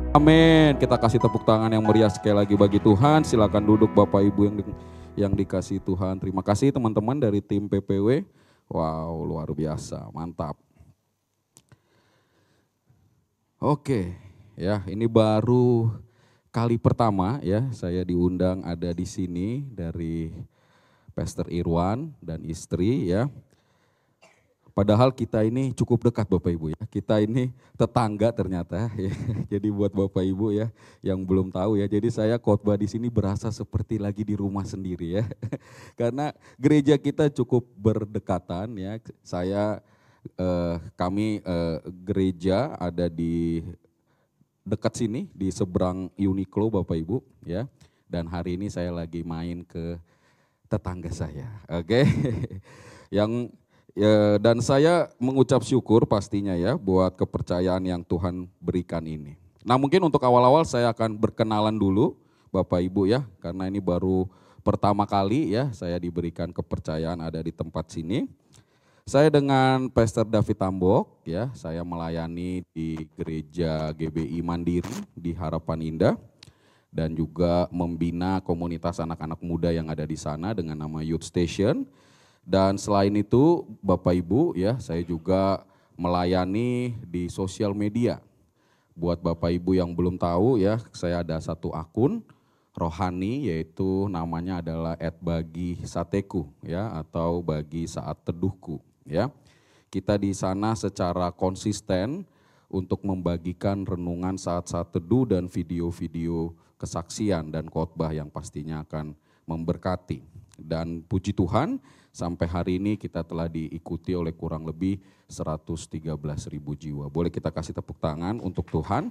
Amin. Kita kasih tepuk tangan yang meriah sekali lagi bagi Tuhan. Silakan duduk Bapak Ibu yang dikasih Tuhan. Terima kasih teman-teman dari tim PPW. Wow, luar biasa, mantap. Oke, ya ini baru kali pertama ya saya diundang ada di sini dari Pastor Irwan dan istri ya. Padahal kita ini cukup dekat Bapak Ibu ya, kita ini tetangga ternyata ya. Jadi buat Bapak Ibu ya yang belum tahu ya, jadi saya khotbah di sini berasa seperti lagi di rumah sendiri ya. Karena gereja kita cukup berdekatan ya, kami gereja ada di dekat sini di seberang Uniqlo Bapak Ibu ya. Dan hari ini saya lagi main ke tetangga saya, oke. Yang dan saya mengucap syukur pastinya ya buat kepercayaan yang Tuhan berikan ini. Nah mungkin untuk awal-awal saya akan berkenalan dulu Bapak Ibu ya, karena ini baru pertama kali ya saya diberikan kepercayaan ada di tempat sini. Saya dengan Pastor David Tambok ya, saya melayani di gereja GBI Mandiri di Harapan Indah dan juga membina komunitas anak-anak muda yang ada di sana dengan nama Youth Station. Dan selain itu Bapak Ibu ya, saya juga melayani di sosial media. Buat Bapak Ibu yang belum tahu ya, saya ada satu akun rohani yaitu namanya adalah @bagi_sateku ya, atau bagi saat teduhku ya. Kita di sana secara konsisten untuk membagikan renungan saat-saat teduh dan video-video kesaksian dan khotbah yang pastinya akan memberkati. Dan puji Tuhan sampai hari ini kita telah diikuti oleh kurang lebih 113.000 jiwa. Boleh kita kasih tepuk tangan untuk Tuhan.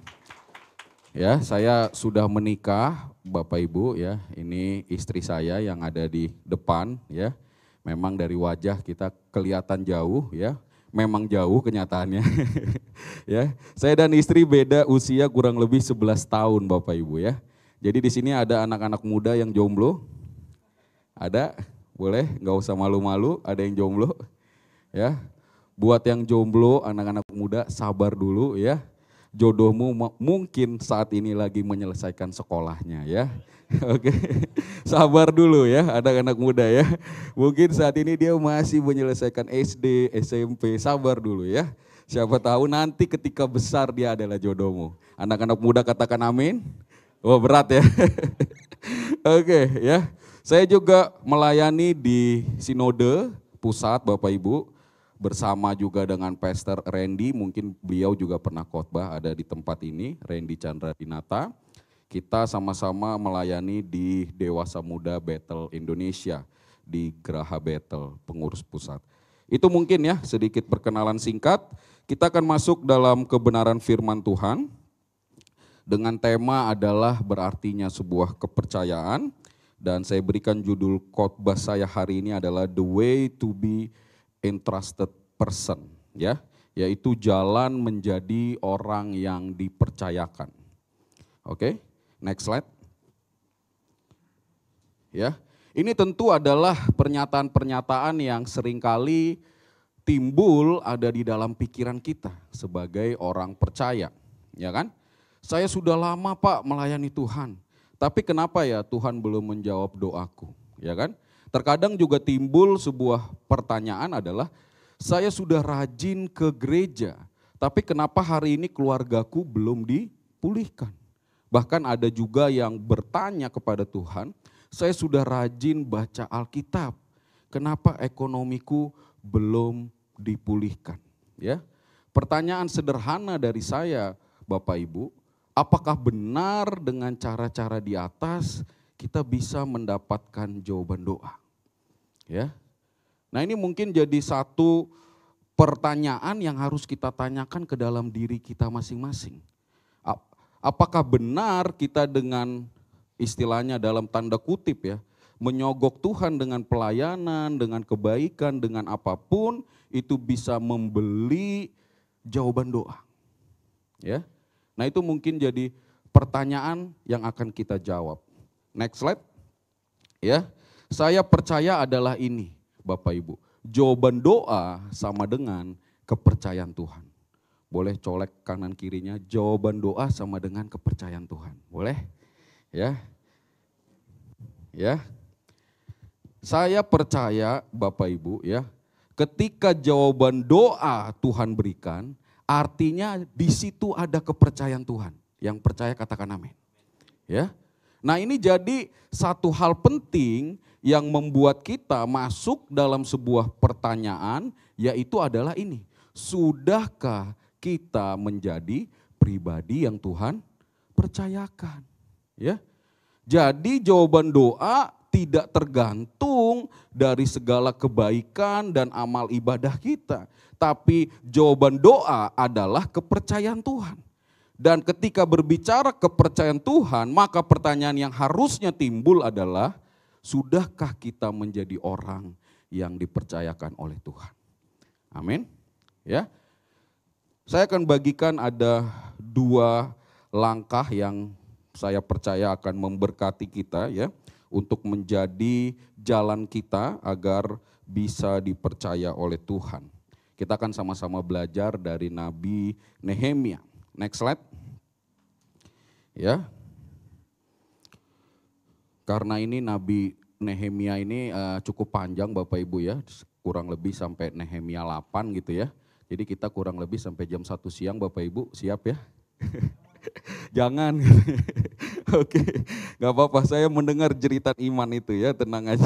Ya, saya sudah menikah Bapak Ibu ya, ini istri saya yang ada di depan ya. Memang dari wajah kita kelihatan jauh ya, memang jauh kenyataannya. Ya, saya dan istri beda usia kurang lebih 11 tahun Bapak Ibu ya. Jadi di sini ada anak-anak muda yang jomblo. Ada? Boleh, nggak usah malu-malu, ada yang jomblo. Ya, buat yang jomblo, anak-anak muda sabar dulu ya. Jodohmu mungkin saat ini lagi menyelesaikan sekolahnya ya. Oke, sabar dulu ya anak-anak muda ya. Mungkin saat ini dia masih menyelesaikan SD, SMP, sabar dulu ya. Siapa tahu nanti ketika besar dia adalah jodohmu. Anak-anak muda katakan amin. Oh berat ya. Oke ya. Saya juga melayani di Sinode Pusat Bapak Ibu bersama juga dengan Pastor Randy, mungkin beliau juga pernah khotbah ada di tempat ini, Randy Chandra Dinata. Kita sama-sama melayani di Dewasa Muda Battle Indonesia di Geraha Battle Pengurus Pusat. Itu mungkin ya sedikit perkenalan singkat. Kita akan masuk dalam kebenaran firman Tuhan dengan tema adalah berartinya sebuah kepercayaan. Dan saya berikan judul khotbah saya hari ini adalah The Way to be Entrusted Person ya, yaitu jalan menjadi orang yang dipercayakan. Oke, next slide. Ya, ini tentu adalah pernyataan-pernyataan yang seringkali timbul ada di dalam pikiran kita sebagai orang percaya, ya kan? Saya sudah lama Pak melayani Tuhan. Tapi kenapa ya Tuhan belum menjawab doaku, ya kan? Terkadang juga timbul sebuah pertanyaan adalah, saya sudah rajin ke gereja, tapi kenapa hari ini keluargaku belum dipulihkan? Bahkan ada juga yang bertanya kepada Tuhan, saya sudah rajin baca Alkitab, kenapa ekonomiku belum dipulihkan? Ya, pertanyaan sederhana dari saya Bapak Ibu, apakah benar dengan cara-cara di atas kita bisa mendapatkan jawaban doa? Ya. Nah, ini mungkin jadi satu pertanyaan yang harus kita tanyakan ke dalam diri kita masing-masing. Apakah benar kita dengan istilahnya dalam tanda kutip ya, menyogok Tuhan dengan pelayanan, dengan kebaikan, dengan apapun itu bisa membeli jawaban doa? Ya. Nah itu mungkin jadi pertanyaan yang akan kita jawab. Next slide. Ya, saya percaya adalah ini Bapak Ibu. Jawaban doa sama dengan kepercayaan Tuhan. Boleh colek kanan kirinya, jawaban doa sama dengan kepercayaan Tuhan. Boleh? Ya. Ya. Saya percaya Bapak Ibu ya, ketika jawaban doa Tuhan berikan, artinya di situ ada kepercayaan Tuhan. Yang percaya katakan amin. Ya. Nah, ini jadi satu hal penting yang membuat kita masuk dalam sebuah pertanyaan, yaitu adalah ini. Sudahkah kita menjadi pribadi yang Tuhan percayakan? Ya. Jadi jawaban doa tidak tergantung dari segala kebaikan dan amal ibadah kita. Tapi jawaban doa adalah kepercayaan Tuhan. Dan ketika berbicara kepercayaan Tuhan, maka pertanyaan yang harusnya timbul adalah, sudahkah kita menjadi orang yang dipercayakan oleh Tuhan? Amin. Ya. Saya akan bagikan ada 2 langkah yang saya percaya akan memberkati kita ya, untuk menjadi jalan kita agar bisa dipercaya oleh Tuhan. Kita akan sama-sama belajar dari Nabi Nehemia. Next slide. Ya. Karena ini Nabi Nehemia ini cukup panjang Bapak Ibu ya, kurang lebih sampai Nehemia 8 gitu ya. Jadi kita kurang lebih sampai jam 1 siang Bapak Ibu, siap ya? Jangan. Oke, gak apa-apa, saya mendengar jeritan iman itu ya, tenang aja.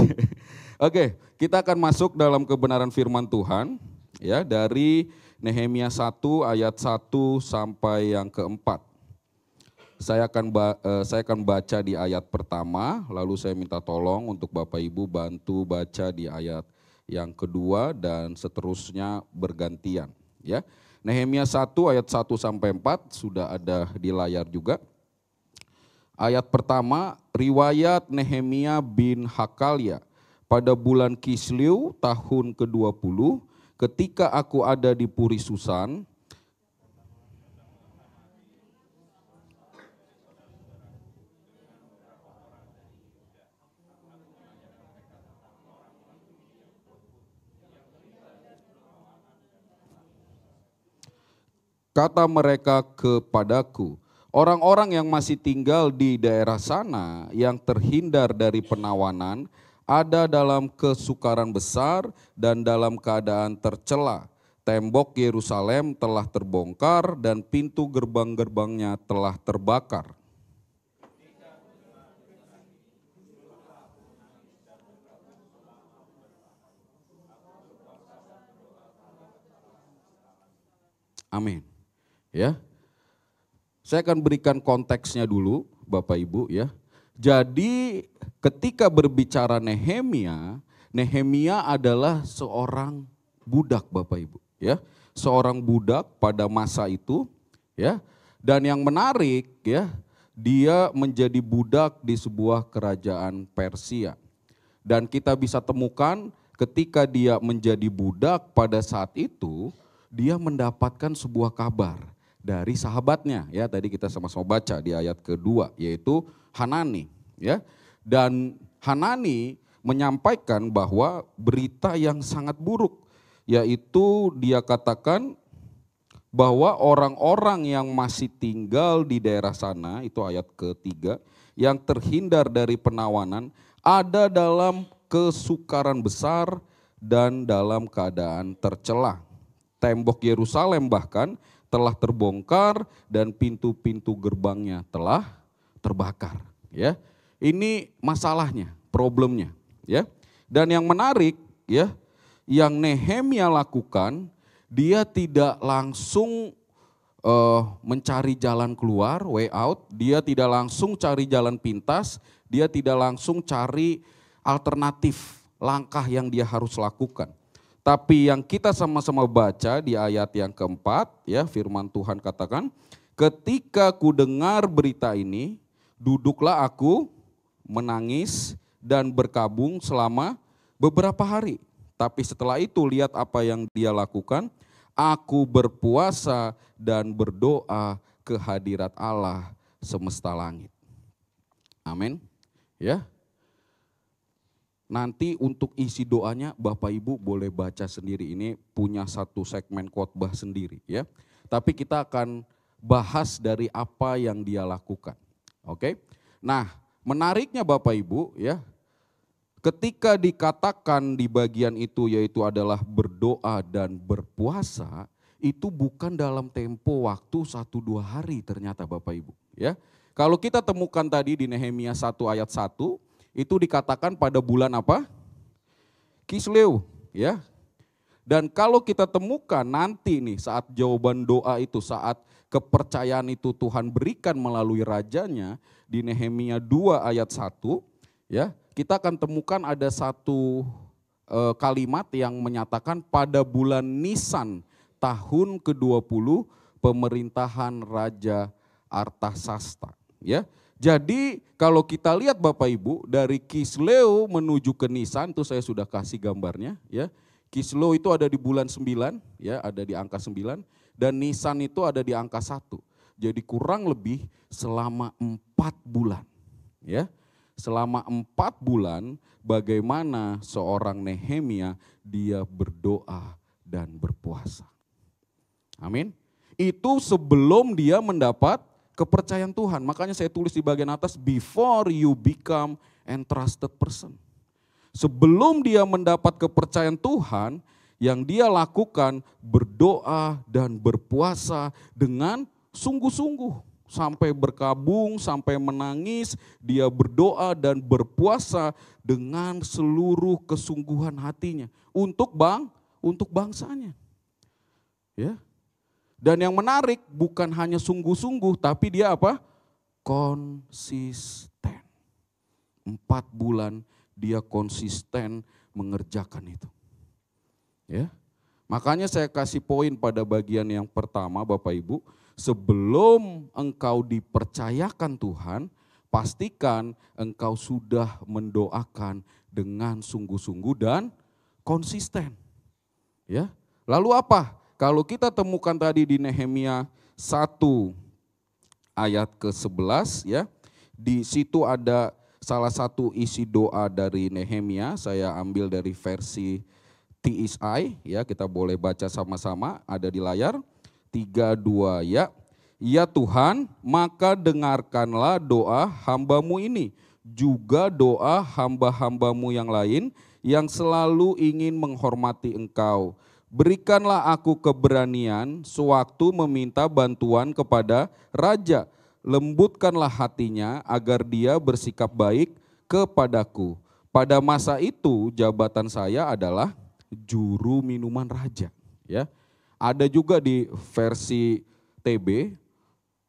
Oke, kita akan masuk dalam kebenaran firman Tuhan ya, dari Nehemia 1 ayat 1 sampai yang keempat. Saya akan baca di ayat pertama, lalu saya minta tolong untuk Bapak Ibu bantu baca di ayat yang kedua dan seterusnya bergantian ya. Nehemia 1 ayat 1 sampai 4 sudah ada di layar juga. Ayat pertama, riwayat Nehemia bin Hakalia. Pada bulan Kislew tahun ke-20, ketika aku ada di Puri Susan, kata mereka kepadaku, orang-orang yang masih tinggal di daerah sana yang terhindar dari penawanan ada dalam kesukaran besar dan dalam keadaan tercela. Tembok Yerusalem telah terbongkar dan pintu gerbang-gerbangnya telah terbakar. Amin. Ya. Saya akan berikan konteksnya dulu Bapak Ibu ya. Jadi ketika berbicara Nehemia, Nehemia adalah seorang budak Bapak Ibu ya. Seorang budak pada masa itu ya. Dan yang menarik ya, dia menjadi budak di sebuah kerajaan Persia. Dan kita bisa temukan ketika dia menjadi budak pada saat itu, dia mendapatkan sebuah kabar dari sahabatnya ya, tadi kita sama-sama baca di ayat kedua, yaitu Hanani ya. Dan Hanani menyampaikan bahwa berita yang sangat buruk, yaitu dia katakan bahwa orang-orang yang masih tinggal di daerah sana, itu ayat ketiga, yang terhindar dari penawanan ada dalam kesukaran besar dan dalam keadaan tercela. Tembok Yerusalem bahkan telah terbongkar dan pintu-pintu gerbangnya telah terbakar ya. Ini masalahnya, problemnya ya. Dan yang menarik ya, yang Nehemia lakukan, dia tidak langsung mencari jalan keluar, way out, dia tidak langsung cari jalan pintas, dia tidak langsung cari alternatif langkah yang dia harus lakukan. Tapi yang kita sama-sama baca di ayat yang keempat, ya, firman Tuhan katakan, ketika ku dengar berita ini, duduklah aku menangis dan berkabung selama beberapa hari. Tapi setelah itu lihat apa yang dia lakukan, aku berpuasa dan berdoa ke hadirat Allah semesta langit. Amin. Ya. Nanti untuk isi doanya Bapak Ibu boleh baca sendiri, ini punya satu segmen khotbah sendiri ya. tapi kita akan bahas dari apa yang dia lakukan. Oke. Nah, menariknya Bapak Ibu ya, ketika dikatakan di bagian itu yaitu adalah berdoa dan berpuasa, itu bukan dalam tempo waktu 1-2 hari ternyata Bapak Ibu ya. Kalau kita temukan tadi di Nehemia 1 ayat 1, itu dikatakan pada bulan apa? Kisleu ya. Dan kalau kita temukan nanti nih saat jawaban doa itu, saat kepercayaan itu Tuhan berikan melalui rajanya di Nehemia 2 ayat 1 ya, kita akan temukan ada satu kalimat yang menyatakan pada bulan Nisan tahun ke-20 pemerintahan Raja Artasasta ya. Jadi kalau kita lihat Bapak Ibu dari Kisleu menuju ke Nisan, itu saya sudah kasih gambarnya ya. Kisleu itu ada di bulan 9 ya, ada di angka 9 dan Nisan itu ada di angka 1. Jadi kurang lebih selama 4 bulan ya. Selama 4 bulan bagaimana seorang Nehemia dia berdoa dan berpuasa. Amin. Itu sebelum dia mendapat kepercayaan Tuhan. Makanya saya tulis di bagian atas, before you become entrusted person. Sebelum dia mendapat kepercayaan Tuhan, yang dia lakukan berdoa dan berpuasa dengan sungguh-sungguh. Sampai berkabung, sampai menangis, dia berdoa dan berpuasa dengan seluruh kesungguhan hatinya. Untuk bangsanya. Ya. Dan yang menarik bukan hanya sungguh-sungguh, tapi dia apa? Konsisten. 4 bulan dia konsisten mengerjakan itu. Ya. Makanya saya kasih poin pada bagian yang pertama Bapak Ibu, sebelum engkau dipercayakan Tuhan, pastikan engkau sudah mendoakan dengan sungguh-sungguh dan konsisten. Ya. Lalu apa? Kalau kita temukan tadi di Nehemia 1 ayat ke-11 ya, di situ ada salah satu isi doa dari Nehemia, saya ambil dari versi TSI ya, kita boleh baca sama-sama, ada di layar. 3-2 ya. Ya Tuhan, maka dengarkanlah doa hamba-Mu ini, juga doa hamba-hamba-Mu yang lain yang selalu ingin menghormati Engkau. Berikanlah aku keberanian sewaktu meminta bantuan kepada Raja. Lembutkanlah hatinya agar dia bersikap baik kepadaku. Pada masa itu jabatan saya adalah juru minuman raja. Ya, ada juga di versi TB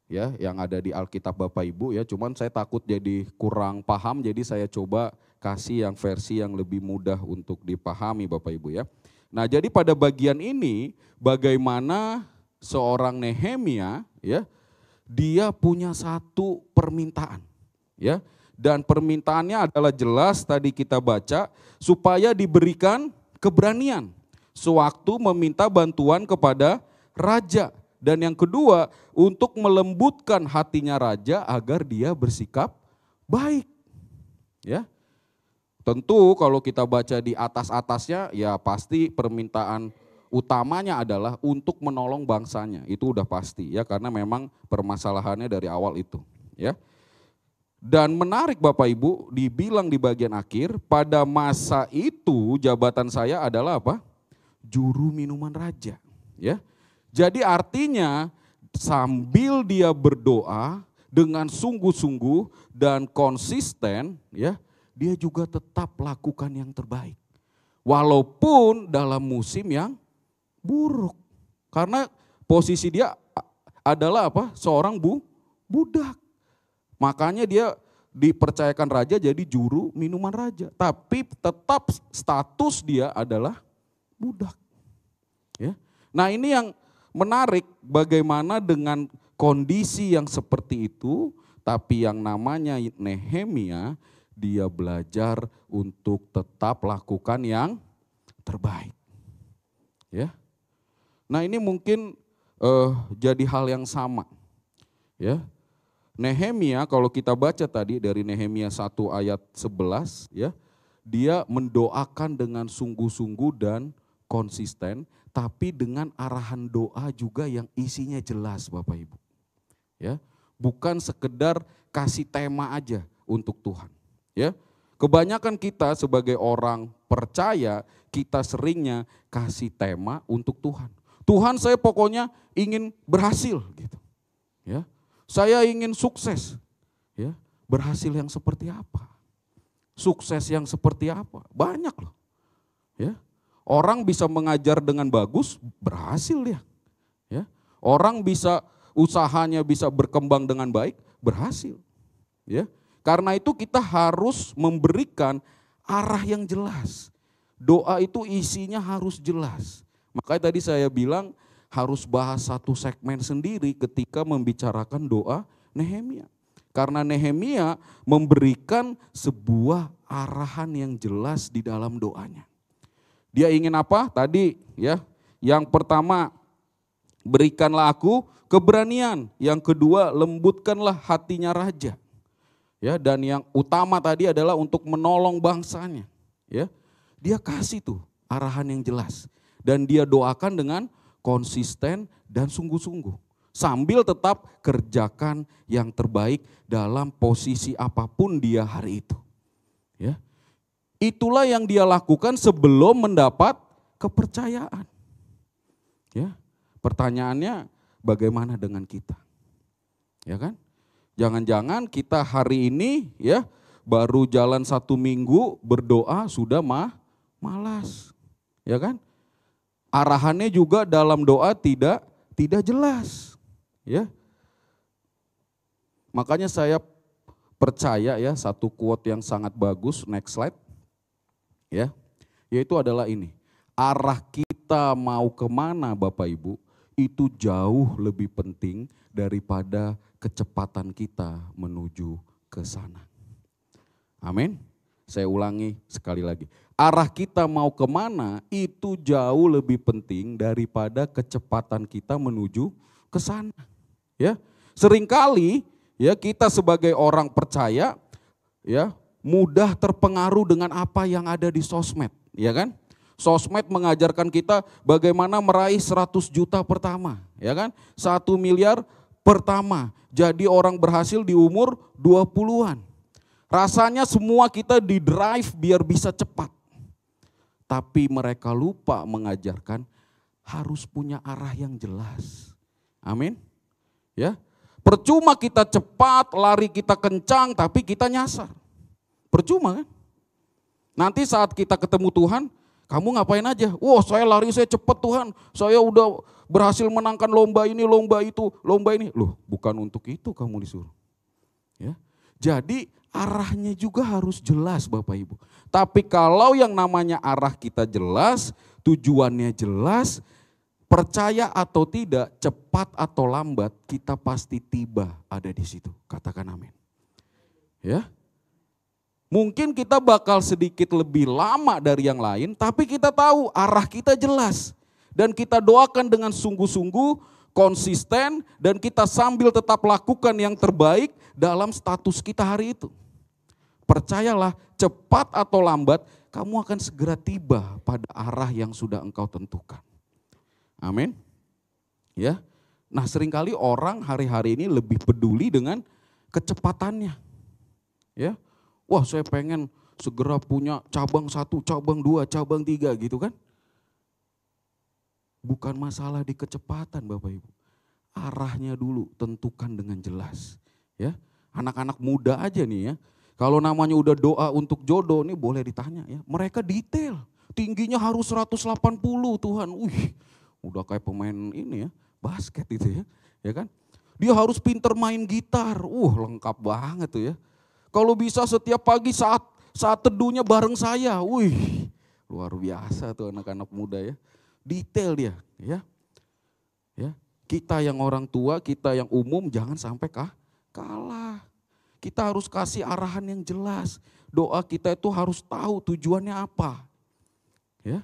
ya, yang ada di Alkitab Bapak Ibu ya. Cuman saya takut jadi kurang paham, jadi saya coba kasih yang versi yang lebih mudah untuk dipahami Bapak Ibu ya. Nah, jadi pada bagian ini bagaimana seorang Nehemia ya, dia punya satu permintaan ya. Dan permintaannya adalah jelas tadi kita baca, supaya diberikan keberanian sewaktu meminta bantuan kepada raja. Dan yang kedua, untuk melembutkan hatinya raja agar dia bersikap baik. Ya. Tentu kalau kita baca di atas-atasnya ya pasti permintaan utamanya adalah untuk menolong bangsanya. Itu udah pasti ya, karena memang permasalahannya dari awal itu ya. Dan menarik Bapak Ibu, dibilang di bagian akhir, pada masa itu jabatan saya adalah apa? Juru minuman raja ya. Jadi artinya sambil dia berdoa dengan sungguh-sungguh dan konsisten ya, dia juga tetap lakukan yang terbaik. Walaupun dalam musim yang buruk. Karena posisi dia adalah apa? Seorang budak. Makanya dia dipercayakan raja jadi juru minuman raja. Tapi tetap status dia adalah budak. Ya. Nah, ini yang menarik, bagaimana dengan kondisi yang seperti itu, tapi yang namanya Nehemia, dia belajar untuk tetap lakukan yang terbaik. Ya. Nah, ini mungkin jadi hal yang sama. Ya. Nehemia kalau kita baca tadi dari Nehemia 1 ayat 11 ya, dia mendoakan dengan sungguh-sungguh dan konsisten, tapi dengan arahan doa juga yang isinya jelas Bapak Ibu. Ya, bukan sekedar kasih tema aja untuk Tuhan. Ya, kebanyakan kita sebagai orang percaya, kita seringnya kasih tema untuk Tuhan. Tuhan, saya pokoknya ingin berhasil gitu. Ya, saya ingin sukses. Ya, berhasil yang seperti apa? Sukses yang seperti apa? Banyak loh. Ya, orang bisa mengajar dengan bagus, berhasil dia. Ya, orang bisa usahanya bisa berkembang dengan baik, berhasil. Ya, karena itu kita harus memberikan arah yang jelas. Doa itu isinya harus jelas. Makanya tadi saya bilang harus bahas satu segmen sendiri ketika membicarakan doa Nehemia. Karena Nehemia memberikan sebuah arahan yang jelas di dalam doanya. Dia ingin apa? Tadi ya, yang pertama berikanlah aku keberanian, yang kedua lembutkanlah hatinya raja. Ya, dan yang utama tadi adalah untuk menolong bangsanya. Ya, dia kasih tuh arahan yang jelas. Dan dia doakan dengan konsisten dan sungguh-sungguh. Sambil tetap kerjakan yang terbaik dalam posisi apapun dia hari itu. Ya, itulah yang dia lakukan sebelum mendapat kepercayaan. Ya, pertanyaannya bagaimana dengan kita? Ya kan? Jangan-jangan kita hari ini ya baru jalan 1 minggu berdoa sudah malas. Ya kan? Arahannya juga dalam doa tidak jelas. Ya. Makanya saya percaya ya satu quote yang sangat bagus, next slide. Ya. Yaitu adalah ini. Arah kita mau kemana Bapak Ibu itu jauh lebih penting daripada kecepatan kita menuju ke sana. Amin. Saya ulangi sekali lagi. Arah kita mau kemana itu jauh lebih penting daripada kecepatan kita menuju ke sana. Ya, seringkali ya kita sebagai orang percaya ya mudah terpengaruh dengan apa yang ada di sosmed, ya kan? Sosmed mengajarkan kita bagaimana meraih 100 juta pertama, ya kan? 1 miliar pertama. Jadi orang berhasil di umur 20-an. Rasanya semua kita di drive biar bisa cepat. Tapi mereka lupa mengajarkan harus punya arah yang jelas. Amin. Ya. Percuma kita cepat, lari kita kencang tapi kita nyasar. Percuma kan? Nanti saat kita ketemu Tuhan, kamu ngapain aja? Wah, saya lari, saya cepat Tuhan. Saya udah berhasil menangkan lomba ini, lomba itu, lomba ini. Loh, bukan untuk itu kamu disuruh. Ya. Jadi arahnya juga harus jelas Bapak Ibu. Tapi kalau yang namanya arah kita jelas, tujuannya jelas, percaya atau tidak, cepat atau lambat, kita pasti tiba ada di situ. Katakan amin. Ya. Mungkin kita bakal sedikit lebih lama dari yang lain, tapi kita tahu arah kita jelas. Dan kita doakan dengan sungguh-sungguh, konsisten, dan kita sambil tetap lakukan yang terbaik dalam status kita hari itu. Percayalah, cepat atau lambat, kamu akan segera tiba pada arah yang sudah engkau tentukan. Amin. Ya. Nah, seringkali orang hari-hari ini lebih peduli dengan kecepatannya. Ya. Wah, saya pengen segera punya cabang 1, cabang 2, cabang 3 gitu kan. Bukan masalah di kecepatan Bapak Ibu. Arahnya dulu tentukan dengan jelas. Ya. Anak-anak muda aja nih ya. Kalau namanya udah doa untuk jodoh nih boleh ditanya ya. Mereka detail. Tingginya harus 180 Tuhan. Udah kayak pemain ini ya, basket itu ya. Ya kan? Dia harus pinter main gitar. Lengkap banget tuh ya. Kalau bisa setiap pagi saat teduhnya bareng saya. Luar biasa tuh anak-anak muda ya. Detail dia ya. Ya. Kita yang orang tua, kita yang umum jangan sampai kalah. Kita harus kasih arahan yang jelas. Doa kita itu harus tahu tujuannya apa. Ya.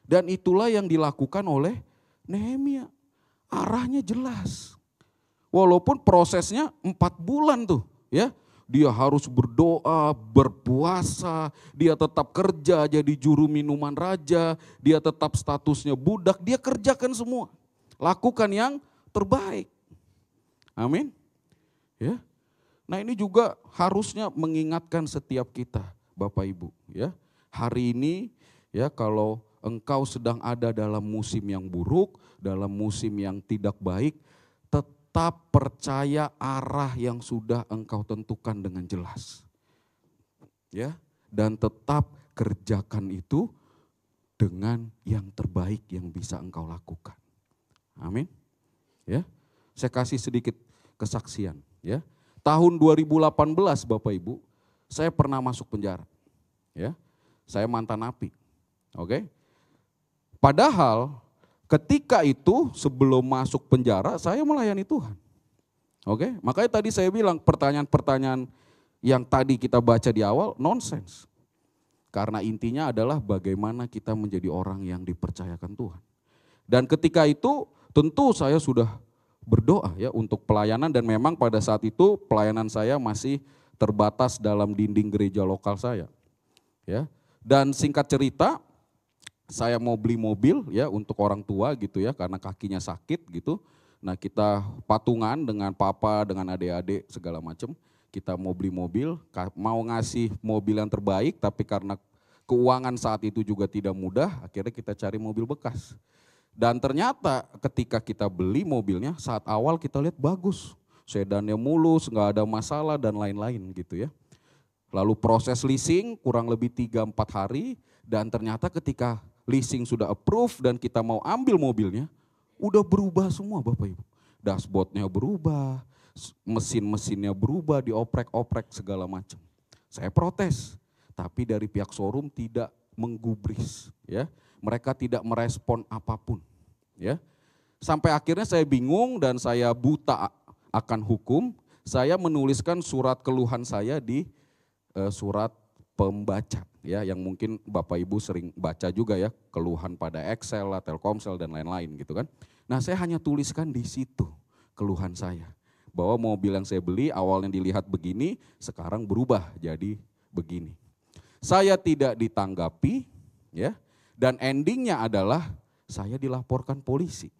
Dan itulah yang dilakukan oleh Nehemia. Arahnya jelas. Walaupun prosesnya 4 bulan tuh, ya. dia harus berdoa, berpuasa, dia tetap kerja jadi juru minuman raja, dia tetap statusnya budak, dia kerjakan semua. Lakukan yang terbaik. Amin. Ya. Nah, ini juga harusnya mengingatkan setiap kita, Bapak Ibu, ya. Hari ini ya, kalau engkau sedang ada dalam musim yang buruk, dalam musim yang tidak baik, tetap percaya arah yang sudah engkau tentukan dengan jelas. Ya, dan tetap kerjakan itu dengan yang terbaik yang bisa engkau lakukan. Amin. Ya. Saya kasih sedikit kesaksian, ya. Tahun 2018 Bapak Ibu, saya pernah masuk penjara. Ya. Saya mantan napi. Oke. Padahal ketika itu sebelum masuk penjara saya melayani Tuhan. Oke, makanya tadi saya bilang pertanyaan-pertanyaan yang tadi kita baca di awal nonsens. Karena intinya adalah bagaimana kita menjadi orang yang dipercayakan Tuhan. Dan ketika itu tentu saya sudah berdoa ya untuk pelayanan, dan memang pada saat itu pelayanan saya masih terbatas dalam dinding gereja lokal saya. Ya. Dan singkat cerita, saya mau beli mobil ya untuk orang tua gitu ya, karena kakinya sakit gitu. Nah, kita patungan dengan papa, dengan adik-adik segala macam. Kita mau beli mobil, mau ngasih mobil yang terbaik, tapi karena keuangan saat itu juga tidak mudah, akhirnya kita cari mobil bekas. Dan ternyata ketika kita beli mobilnya, saat awal kita lihat bagus. Sedannya mulus, nggak ada masalah dan lain-lain gitu ya. Lalu proses leasing kurang lebih 3-4 hari, dan ternyata ketika leasing sudah approve dan kita mau ambil mobilnya, udah berubah semua Bapak Ibu. Dashboardnya berubah, mesin-mesinnya berubah, dioprek-oprek segala macam. Saya protes, tapi dari pihak showroom tidak menggubris, ya. Mereka tidak merespon apapun, ya. Sampai akhirnya saya bingung dan saya buta akan hukum. Saya menuliskan surat keluhan saya di surat pembaca, ya, yang mungkin Bapak Ibu sering baca juga ya, keluhan pada Excel lah, Telkomsel dan lain-lain gitu kan. Nah, saya hanya tuliskan di situ keluhan saya, bahwa mobil yang saya beli awalnya dilihat begini, sekarang berubah jadi begini. Saya tidak ditanggapi, ya, dan endingnya adalah saya dilaporkan polisi,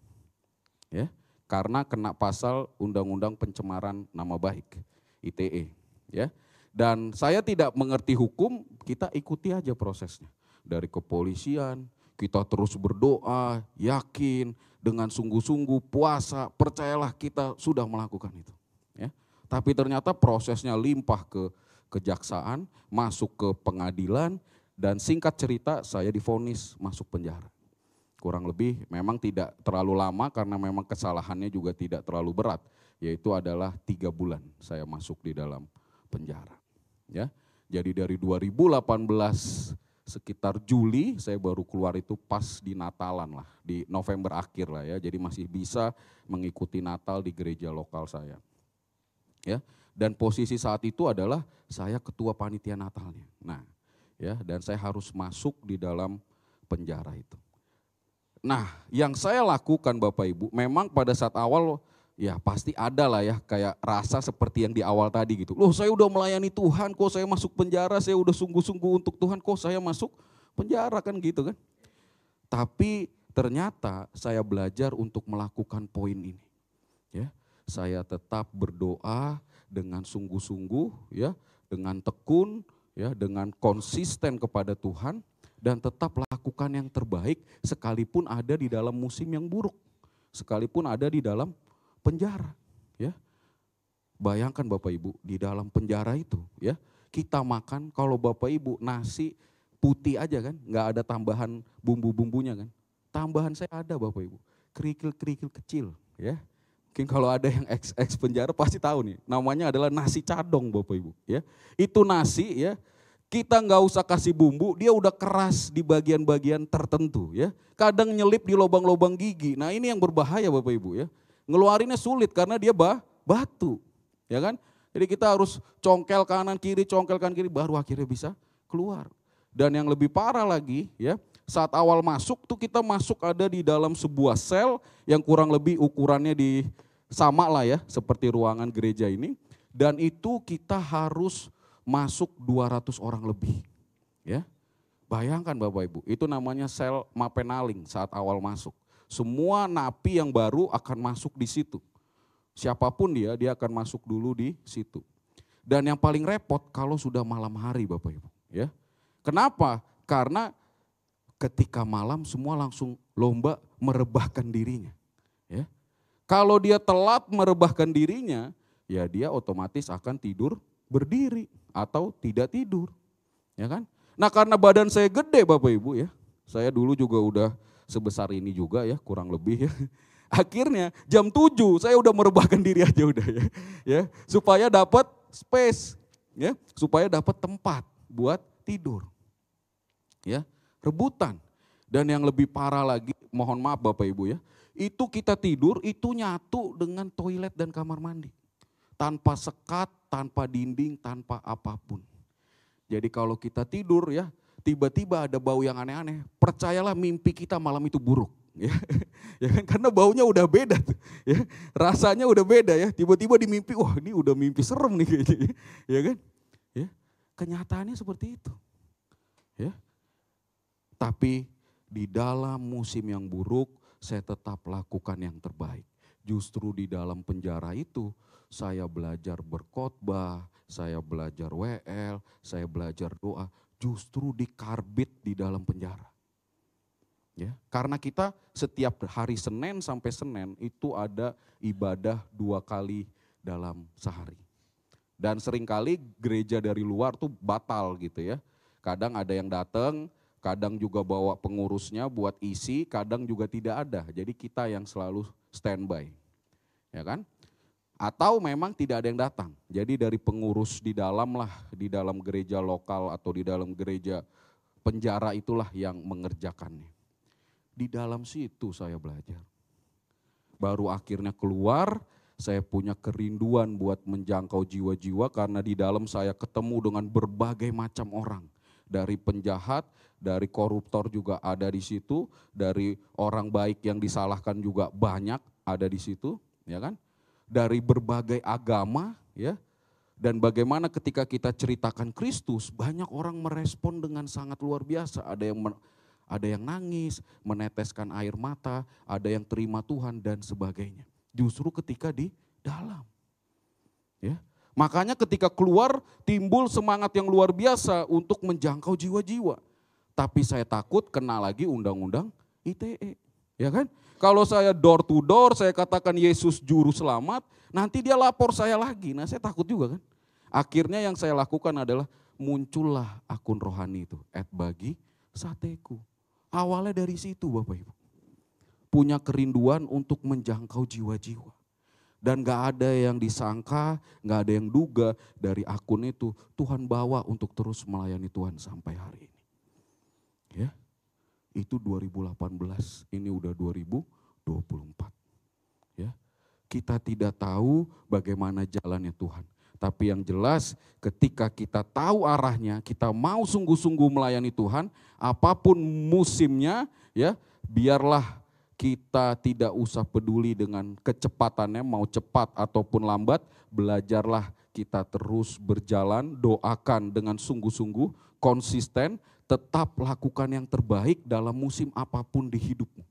ya, karena kena pasal Undang-Undang Pencemaran Nama Baik (ITE), ya. Dan saya tidak mengerti hukum, kita ikuti aja prosesnya. Dari kepolisian, kita terus berdoa, yakin, dengan sungguh-sungguh puasa, percayalah kita sudah melakukan itu. Ya. Tapi ternyata prosesnya limpah ke kejaksaan, masuk ke pengadilan, dan singkat cerita saya divonis masuk penjara. Kurang lebih memang tidak terlalu lama karena memang kesalahannya juga tidak terlalu berat, yaitu adalah 3 bulan saya masuk di dalam penjara. Ya, jadi dari 2018 sekitar Juli saya baru keluar itu pas di Natalan lah, di November akhir lah ya. Jadi masih bisa mengikuti Natal di gereja lokal saya. Ya, dan posisi saat itu adalah saya ketua panitia Natalnya. Nah, ya, dan saya harus masuk di dalam penjara itu. Nah, yang saya lakukan Bapak Ibu, memang pada saat awal ya pasti ada lah ya kayak rasa seperti yang di awal tadi gitu. Loh, saya udah melayani Tuhan, kok saya masuk penjara, saya udah sungguh-sungguh untuk Tuhan, kok saya masuk penjara kan gitu kan. Tapi ternyata saya belajar untuk melakukan poin ini. Ya, saya tetap berdoa dengan sungguh-sungguh ya, dengan tekun ya, dengan konsisten kepada Tuhan, dan tetap lakukan yang terbaik sekalipun ada di dalam musim yang buruk. Sekalipun ada di dalam penjara, ya. Bayangkan Bapak Ibu, di dalam penjara itu, ya, kita makan kalau Bapak Ibu nasi putih aja kan, nggak ada tambahan bumbu-bumbunya kan. Tambahan saya ada Bapak Ibu, kerikil-kerikil kecil, ya. Mungkin kalau ada yang ex penjara pasti tahu nih, namanya adalah nasi cadong Bapak Ibu, ya. Itu nasi ya, kita nggak usah kasih bumbu, dia udah keras di bagian-bagian tertentu ya. Kadang nyelip di lubang-lubang gigi. Nah, ini yang berbahaya Bapak Ibu ya. Ngeluarinnya sulit karena dia batu, ya kan? Jadi kita harus congkel kanan kiri, baru akhirnya bisa keluar. Dan yang lebih parah lagi ya, saat awal masuk tuh kita masuk ada di dalam sebuah sel yang kurang lebih ukurannya sama lah ya, seperti ruangan gereja ini. Dan itu kita harus masuk 200 orang lebih. Ya. Bayangkan Bapak Ibu, itu namanya sel mapenaling saat awal masuk. Semua napi yang baru akan masuk di situ. Siapapun dia akan masuk dulu di situ. Dan yang paling repot kalau sudah malam hari Bapak Ibu. Ya. Kenapa? Karena ketika malam semua langsung lomba merebahkan dirinya. Ya. Kalau dia telat merebahkan dirinya, ya dia otomatis akan tidur berdiri atau tidak tidur. Ya kan? Nah karena badan saya gede Bapak Ibu ya, saya dulu juga udah sebesar ini juga ya, kurang lebih ya. Akhirnya jam 7 saya udah merebahkan diri aja udah ya, supaya dapat space, ya, supaya dapat tempat buat tidur. Ya, rebutan. Dan yang lebih parah lagi, mohon maaf Bapak Ibu ya, itu kita tidur itu nyatu dengan toilet dan kamar mandi. Tanpa sekat, tanpa dinding, tanpa apapun. Jadi kalau kita tidur ya, tiba-tiba ada bau yang aneh-aneh, percayalah mimpi kita malam itu buruk. Ya, ya kan? Karena baunya udah beda tuh, ya. Rasanya udah beda ya, tiba-tiba di mimpi, wah ini udah mimpi serem nih kayaknya. Ya kan? Ya, kenyataannya seperti itu. Ya. Tapi di dalam musim yang buruk, saya tetap lakukan yang terbaik. Justru di dalam penjara itu, saya belajar berkhotbah, saya belajar WL, saya belajar doa. Justru dikarbit di dalam penjara. Ya, karena kita setiap hari Senin sampai Senin itu ada ibadah 2 kali dalam sehari. Dan seringkali gereja dari luar tuh batal gitu ya. Kadang ada yang datang, kadang juga bawa pengurusnya buat isi, kadang juga tidak ada. Jadi kita yang selalu standby. Ya kan? Atau memang tidak ada yang datang. Jadi dari pengurus di dalam lah, di dalam gereja lokal atau di dalam gereja penjara itulah yang mengerjakannya. Di dalam situ saya belajar. Baru akhirnya keluar, saya punya kerinduan buat menjangkau jiwa-jiwa karena di dalam saya ketemu dengan berbagai macam orang. Dari penjahat, dari koruptor juga ada di situ, dari orang baik yang disalahkan juga banyak ada di situ, ya kan? Dari berbagai agama, ya. Dan bagaimana ketika kita ceritakan Kristus, banyak orang merespon dengan sangat luar biasa. Ada yang nangis, meneteskan air mata, ada yang terima Tuhan dan sebagainya. Justru ketika di dalam. Ya. Makanya ketika keluar timbul semangat yang luar biasa untuk menjangkau jiwa-jiwa. Tapi saya takut kena lagi undang-undang ITE. Ya kan? Kalau saya door to door, saya katakan Yesus juru selamat, nanti dia lapor saya lagi. Nah saya takut juga kan. Akhirnya yang saya lakukan adalah muncullah akun rohani itu, @bagi-sateku. Awalnya dari situ Bapak Ibu. Punya kerinduan untuk menjangkau jiwa-jiwa. Dan gak ada yang disangka, gak ada yang duga dari akun itu Tuhan bawa untuk terus melayani Tuhan sampai hari ini. Ya, itu 2018, ini udah 2024. Ya, kita tidak tahu bagaimana jalannya Tuhan. Tapi yang jelas ketika kita tahu arahnya, kita mau sungguh-sungguh melayani Tuhan, apapun musimnya, ya biarlah kita tidak usah peduli dengan kecepatannya, mau cepat ataupun lambat, belajarlah kita terus berjalan, doakan dengan sungguh-sungguh, konsisten, tetap lakukan yang terbaik dalam musim apapun di hidupmu.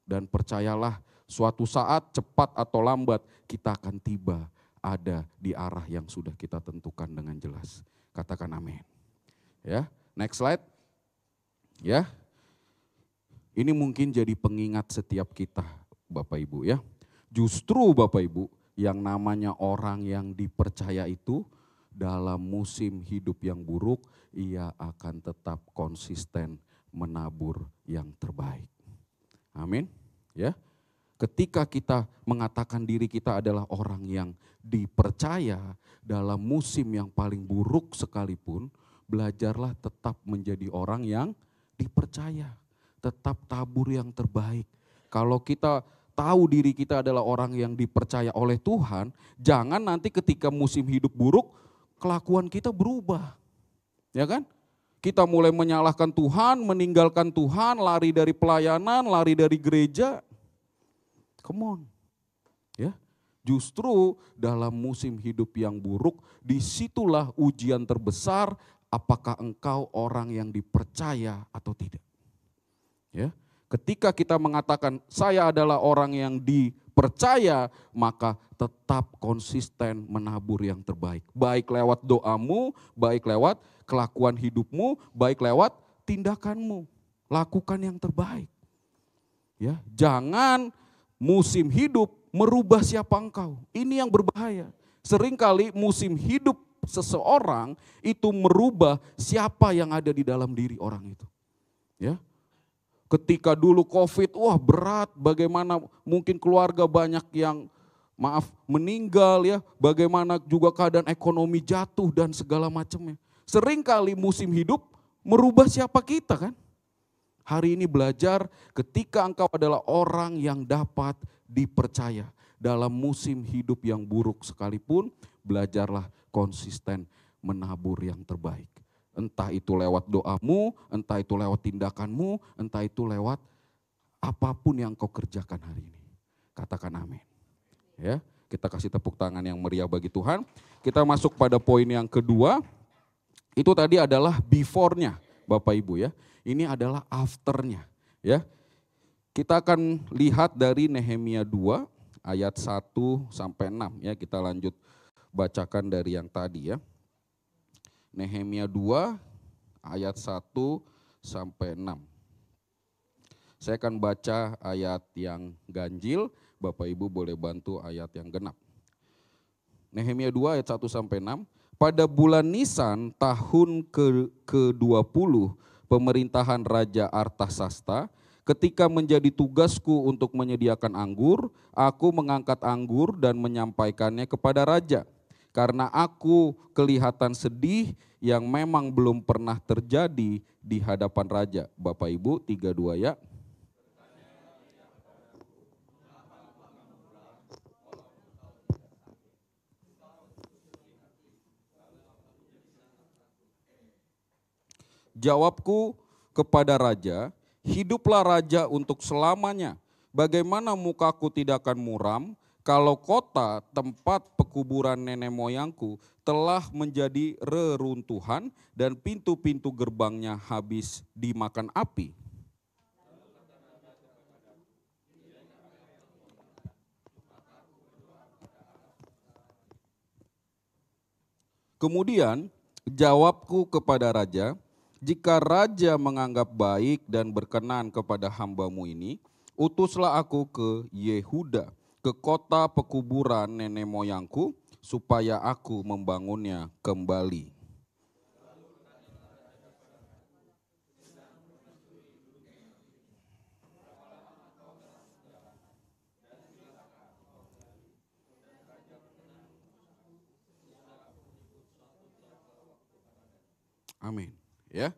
Dan percayalah suatu saat cepat atau lambat kita akan tiba ada di arah yang sudah kita tentukan dengan jelas. Katakan amin. Ya, next slide. Ya. Ini mungkin jadi pengingat setiap kita, Bapak Ibu ya. Justru Bapak Ibu, yang namanya orang yang dipercaya itu dalam musim hidup yang buruk, ia akan tetap konsisten menabur yang terbaik. Amin. Ya. Ketika kita mengatakan diri kita adalah orang yang dipercaya dalam musim yang paling buruk sekalipun, belajarlah tetap menjadi orang yang dipercaya, tetap tabur yang terbaik. Kalau kita tahu diri kita adalah orang yang dipercaya oleh Tuhan, jangan nanti ketika musim hidup buruk, kelakuan kita berubah. Ya kan? Kita mulai menyalahkan Tuhan, meninggalkan Tuhan, lari dari pelayanan, lari dari gereja. Come on. Ya. Justru dalam musim hidup yang buruk, disitulah ujian terbesar apakah engkau orang yang dipercaya atau tidak. Ya, ketika kita mengatakan saya adalah orang yang dipercaya, maka tetap konsisten menabur yang terbaik. Baik lewat doamu, baik lewat kelakuan hidupmu, baik lewat tindakanmu. Lakukan yang terbaik. Ya, jangan musim hidup merubah siapa engkau. Ini yang berbahaya. Seringkali musim hidup seseorang itu merubah siapa yang ada di dalam diri orang itu. Ya. Ketika dulu COVID, wah berat, bagaimana mungkin keluarga banyak yang meninggal ya, bagaimana juga keadaan ekonomi jatuh dan segala macamnya. Seringkali musim hidup merubah siapa kita kan. Hari ini belajar ketika engkau adalah orang yang dapat dipercaya. Dalam musim hidup yang buruk sekalipun, belajarlah konsisten menabur yang terbaik. Entah itu lewat doamu, entah itu lewat tindakanmu, entah itu lewat apapun yang kau kerjakan hari ini. Katakan amin. Ya, kita kasih tepuk tangan yang meriah bagi Tuhan. Kita masuk pada poin yang kedua. Itu tadi adalah before-nya, Bapak Ibu ya. Ini adalah after-nya ya. Kita akan lihat dari Nehemia 2 ayat 1 sampai 6 ya. Kita lanjut bacakan dari yang tadi ya. Nehemia 2 ayat 1 sampai 6. Saya akan baca ayat yang ganjil, Bapak Ibu boleh bantu ayat yang genap. Nehemia 2 ayat 1 sampai 6. Pada bulan Nisan tahun ke-20 pemerintahan Raja Artasasta, ketika menjadi tugasku untuk menyediakan anggur, aku mengangkat anggur dan menyampaikannya kepada raja. Karena aku kelihatan sedih yang memang belum pernah terjadi di hadapan raja. Bapak Ibu 32 ya. Jawabku kepada raja, hiduplah raja untuk selamanya. Bagaimana mukaku tidak akan muram kalau kota tempat pekuburan nenek moyangku telah menjadi reruntuhan dan pintu-pintu gerbangnya habis dimakan api. Kemudian jawabku kepada raja, jika raja menganggap baik dan berkenan kepada hambamu ini, utuslah aku ke Yehuda, ke kota pekuburan nenek moyangku, supaya aku membangunnya kembali. Amin. Ya.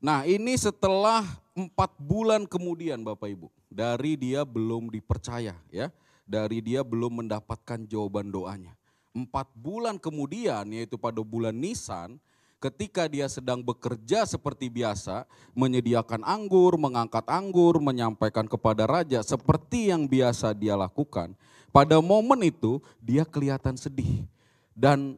Nah ini setelah 4 bulan kemudian Bapak Ibu, dari dia belum dipercaya ya, dari dia belum mendapatkan jawaban doanya. 4 bulan kemudian yaitu pada bulan Nisan, ketika dia sedang bekerja seperti biasa, menyediakan anggur, mengangkat anggur, menyampaikan kepada raja seperti yang biasa dia lakukan. Pada momen itu dia kelihatan sedih dan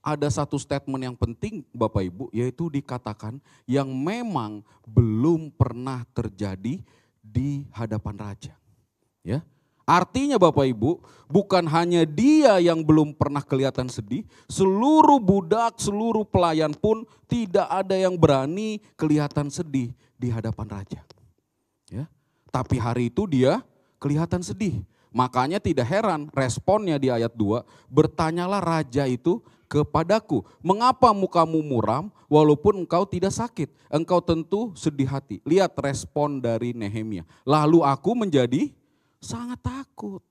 ada satu statement yang penting Bapak Ibu, yaitu dikatakan yang memang belum pernah terjadi di hadapan raja. Ya. Artinya Bapak Ibu, bukan hanya dia yang belum pernah kelihatan sedih, seluruh budak, seluruh pelayan pun tidak ada yang berani kelihatan sedih di hadapan raja. Ya. Tapi hari itu dia kelihatan sedih. Makanya tidak heran responnya di ayat 2, bertanyalah raja itu kepadaku, mengapa mukamu muram walaupun engkau tidak sakit? Engkau tentu sedih hati. Lihat respon dari Nehemia. Lalu aku menjadi sangat takut.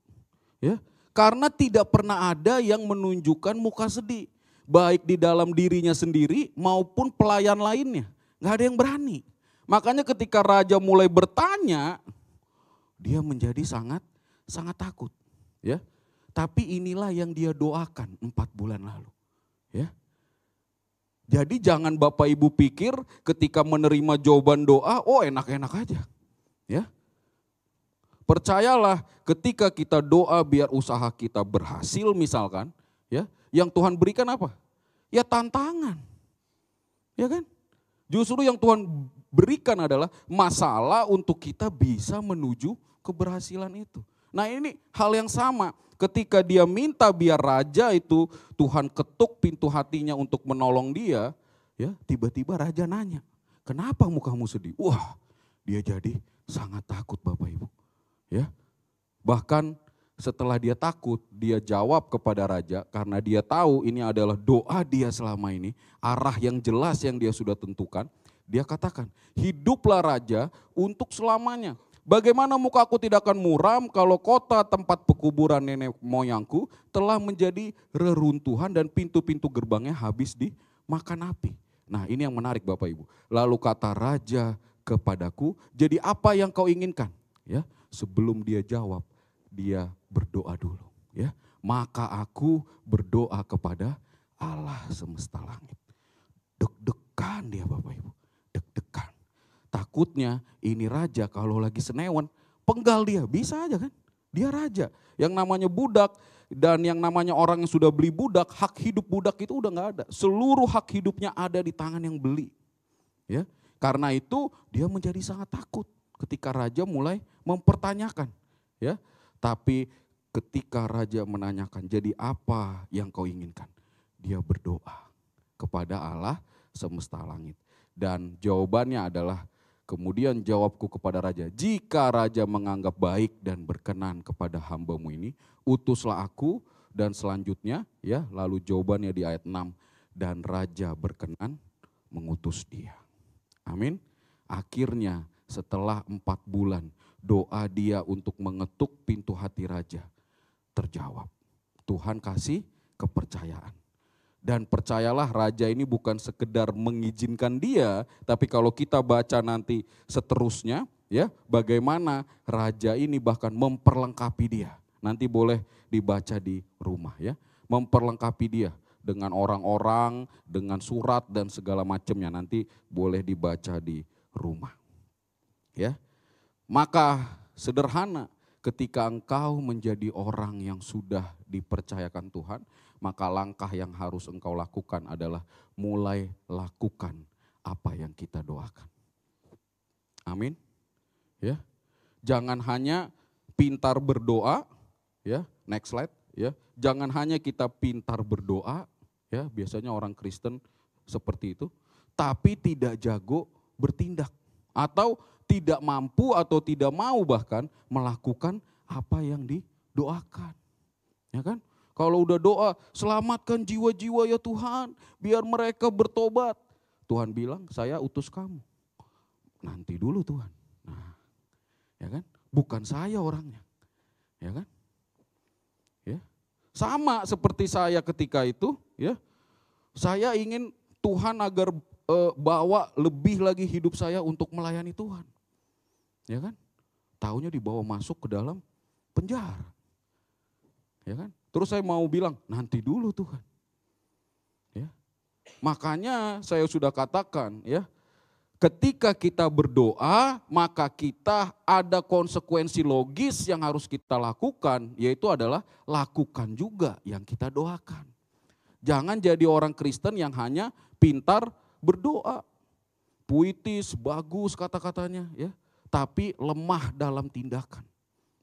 Ya, karena tidak pernah ada yang menunjukkan muka sedih. Baik di dalam dirinya sendiri maupun pelayan lainnya. Gak ada yang berani. Makanya ketika raja mulai bertanya, dia menjadi sangat takut. Ya, tapi inilah yang dia doakan 4 bulan lalu. Ya. Jadi jangan Bapak Ibu pikir ketika menerima jawaban doa, oh enak-enak aja. Ya. Percayalah ketika kita doa biar usaha kita berhasil misalkan, ya, yang Tuhan berikan apa? Ya tantangan. Ya kan? Justru yang Tuhan berikan adalah masalah untuk kita bisa menuju keberhasilan itu. Nah ini hal yang sama ketika dia minta biar raja itu Tuhan ketuk pintu hatinya untuk menolong dia, ya tiba-tiba raja nanya, kenapa mukamu sedih? Wah, dia jadi sangat takut Bapak Ibu. Ya. Bahkan setelah dia takut, dia jawab kepada raja karena dia tahu ini adalah doa dia selama ini, arah yang jelas yang dia sudah tentukan. Dia katakan, hiduplah raja untuk selamanya. Bagaimana mukaku tidak akan muram kalau kota tempat pekuburan nenek moyangku telah menjadi reruntuhan dan pintu-pintu gerbangnya habis dimakan api. Nah ini yang menarik Bapak Ibu. Lalu kata raja kepadaku, jadi apa yang kau inginkan? Ya, sebelum dia jawab, dia berdoa dulu. Ya, maka aku berdoa kepada Allah semesta langit. Deg-degan dia Bapak Ibu, deg-degan. Takutnya ini raja kalau lagi senewan, penggal dia, bisa aja kan? Dia raja, yang namanya budak dan yang namanya orang yang sudah beli budak, hak hidup budak itu udah gak ada. Seluruh hak hidupnya ada di tangan yang beli. Ya, karena itu dia menjadi sangat takut ketika raja mulai mempertanyakan. Ya, tapi ketika raja menanyakan, jadi apa yang kau inginkan? Dia berdoa kepada Allah semesta langit. Dan jawabannya adalah, kemudian jawabku kepada raja, jika raja menganggap baik dan berkenan kepada hambamu ini, utuslah aku. Dan selanjutnya ya, lalu jawabannya di ayat 6, dan raja berkenan mengutus dia. Amin. Akhirnya setelah 4 bulan doa dia untuk mengetuk pintu hati raja terjawab. Tuhan kasih kepercayaan. Dan percayalah raja ini bukan sekedar mengizinkan dia, tapi kalau kita baca nanti seterusnya ya, bagaimana raja ini bahkan memperlengkapi dia. Nanti boleh dibaca di rumah ya. Memperlengkapi dia dengan orang-orang, dengan surat dan segala macamnya, nanti boleh dibaca di rumah. Ya. Maka sederhana, ketika engkau menjadi orang yang sudah dipercayakan Tuhan, maka langkah yang harus engkau lakukan adalah mulai lakukan apa yang kita doakan. Amin. Ya. Jangan hanya pintar berdoa, ya, next slide, ya. Jangan hanya kita pintar berdoa, ya, biasanya orang Kristen seperti itu, tapi tidak jago bertindak atau tidak mampu atau tidak mau bahkan melakukan apa yang didoakan. Ya kan? Kalau udah doa, selamatkan jiwa-jiwa ya Tuhan, biar mereka bertobat. Tuhan bilang, saya utus kamu. Nanti dulu Tuhan. Nah, ya kan? Bukan saya orangnya. Ya kan? Ya. Sama seperti saya ketika itu, ya. Saya ingin Tuhan agar bawa lebih lagi hidup saya untuk melayani Tuhan. Ya kan? Taunya dibawa masuk ke dalam penjara. Ya kan? Terus saya mau bilang, nanti dulu Tuhan. Ya. Makanya saya sudah katakan, ya, ketika kita berdoa, maka kita ada konsekuensi logis yang harus kita lakukan, yaitu adalah lakukan juga yang kita doakan. Jangan jadi orang Kristen yang hanya pintar berdoa, puitis, bagus kata-katanya, ya, tapi lemah dalam tindakan.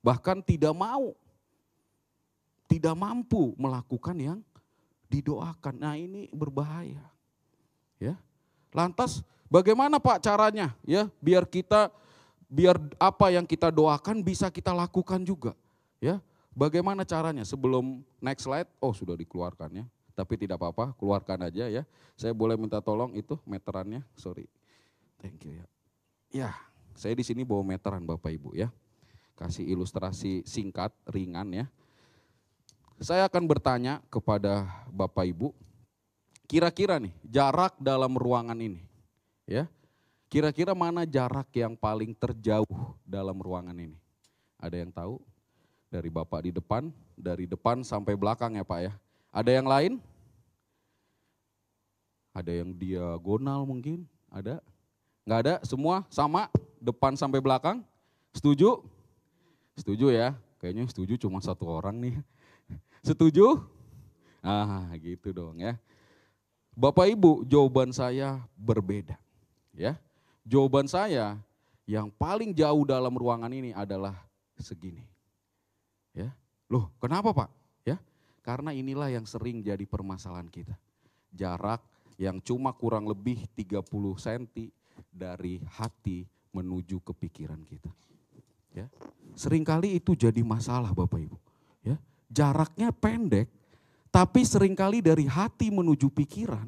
Bahkan tidak mampu melakukan yang didoakan. Nah ini berbahaya. Ya. Lantas bagaimana Pak caranya ya biar apa yang kita doakan bisa kita lakukan juga. Ya. Bagaimana caranya? Sebelum next slide, oh sudah dikeluarkan ya. Tapi tidak apa-apa, keluarkan aja ya. Saya boleh minta tolong itu meterannya, sorry. Thank you ya. Ya, saya di sini bawa meteran Bapak Ibu ya. Kasih ilustrasi singkat, ringan ya. Saya akan bertanya kepada Bapak Ibu, kira-kira nih jarak dalam ruangan ini, ya, kira-kira mana jarak yang paling terjauh dalam ruangan ini? Ada yang tahu? Dari Bapak dari depan sampai belakang ya Pak ya. Ada yang lain? Ada yang diagonal mungkin? Ada? Enggak ada? Semua sama? Depan sampai belakang? Setuju? Setuju ya? Kayaknya setuju cuma satu orang nih. Setuju? Ah, gitu dong ya. Bapak Ibu, jawaban saya berbeda. Ya, jawaban saya yang paling jauh dalam ruangan ini adalah segini. Ya, loh, kenapa Pak? Ya, karena inilah yang sering jadi permasalahan kita. Jarak yang cuma kurang lebih 30 cm dari hati menuju ke pikiran kita. Ya, seringkali itu jadi masalah Bapak Ibu. Ya, jaraknya pendek, tapi seringkali dari hati menuju pikiran